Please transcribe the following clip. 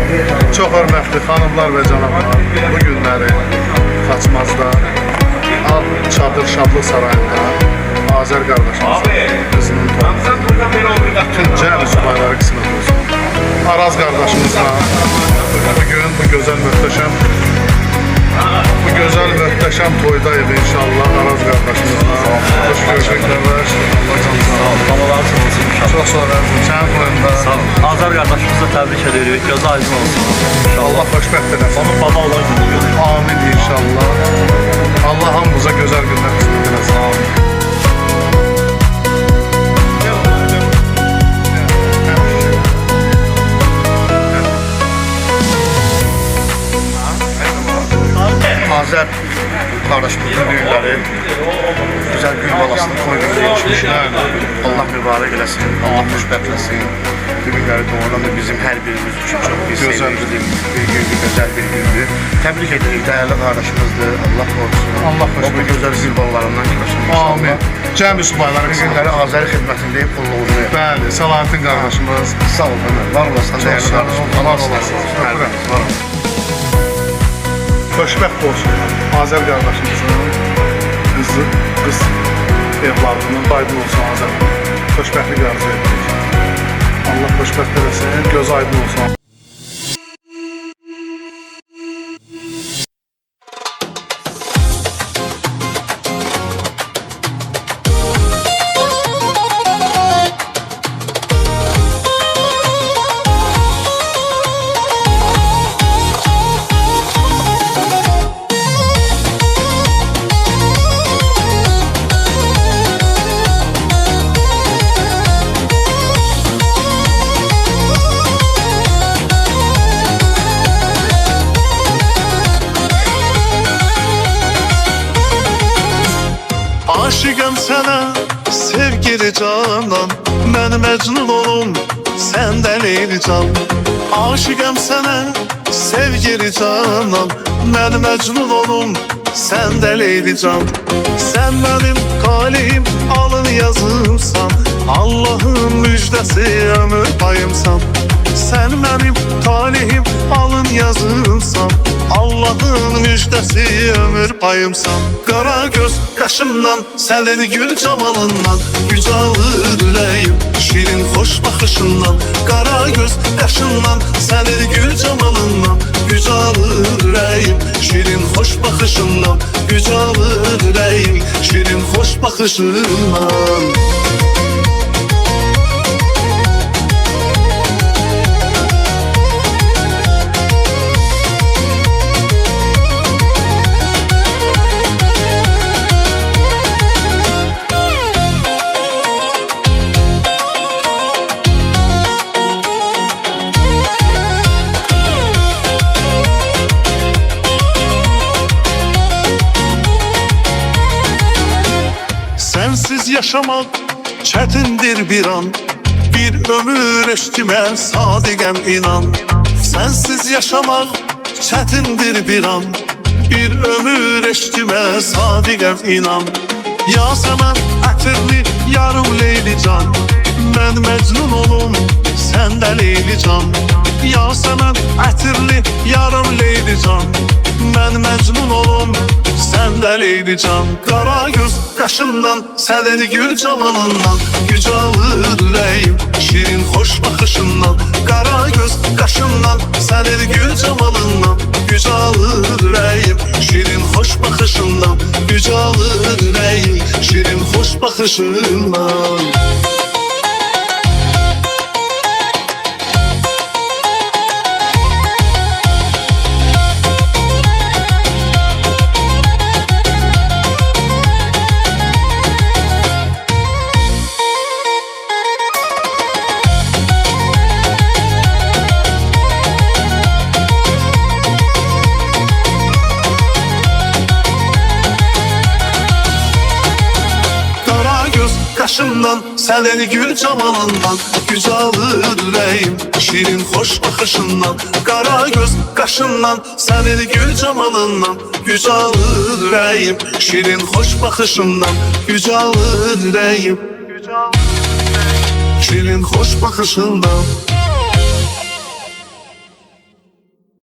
Çox hörmətli xanımlar və cənablar, bu günləri Xaçmazda Ağ Çadır Şadlıq Sarayında Azər qardaşımızın qızının toyunda bütün cəmi subayları qismət olsun. Araz qardaşımızla bugün bu gözəl möhtəşəm toydayıq inşallah. Araz qardaşımızla hoş gördük qardaş. Allah canınızı çox sağ olun. Sənin toyunda Azər qardaşımızla təbrik edirik. Gözü aydın olsun. Allah xoşbəxt eləsin. Onun baba olan günü. Amin inşallah. Allah hamımıza gözəl günlər qismət eləsin. Amin. Azər qardaşımızın düğünləri güzel gül balasını koyduğunu geçmiş. Allah mübarek eləsin, Allah xoşbəxt eləsin. Düğünləri doğrudan da bizim hər birimiz üçün çox Gözəl bir gündür, gözəl bir gündür. Təbrik edirik, dəyərli qardaşımızdır. Allah qorusun. Allah xoşbəxt O bu gözəl gül balalarından çıxasın. Amin. Cəmi subayları Bu qismət günləri Azəri xidmətindəyim qulluğunu. Bəli, Salahattin qardaşımız. Sağ ol, var olasın, dəyərli qardaşım. Allah olasın. Hər birimiz var olsun. Xoşbəxt olsun. Azər qardaşımızın qız evladının aydın olsun Azər. Xoşbəxtlik arzu edirik. Allah xoşbəxt eləsin, göz aydın olsun. Aşıqəm sənə, sevgili canan, mən məcnun olum, səndə Leyli can. Aşıqəm sənə, sevgili canan, mən məcnun olum, səndə Leyli can. Sən mənim talihim, alın yazımsan, Allahın müjdəsi ömür payımsan. Sən mənim talihim, alın yazımsan, Allah'ın müjdəsi ömür payımsan. Qara göz qaşımdan, sənin gül camalından, güc alır ürəyim, şirin xoş baxışından. Qara göz qaşımdan, sənin gül camalından, güc alır ürəyim, şirin xoş baxışından. Güc alır ürəyim, şirin xoş baxışından. Sensiz yaşamak çetindir bir an, bir ömür eşkime sadigem inan. Sensiz yaşamak çetindir bir an, bir ömür eşkime sadigem inan. Yasemen ətirli yarım Leyli can, ben mecnun olum, sen de Leyli can. Yasemen ətirli yarım Leyli can, ben mecnun olum, sen de Leyli can. Qara göz qaşından, sənin gül camalından, güc alır ürəyim, şirin xoş baxışından. Qara göz qaşından, sənin gül camalından, güc alır ürəyim, şirin xoş baxışından. Güc alır ürəyim, şirin xoş baxışından. Qaşımdan, sənin gül camalından, güc alır ürəyim, şirin xoş baxışından. Qara göz qaşından, sənin gül camalından, güc alır ürəyim, şirin xoş baxışından. Güc alır ürəyim, şirin xoş baxışından.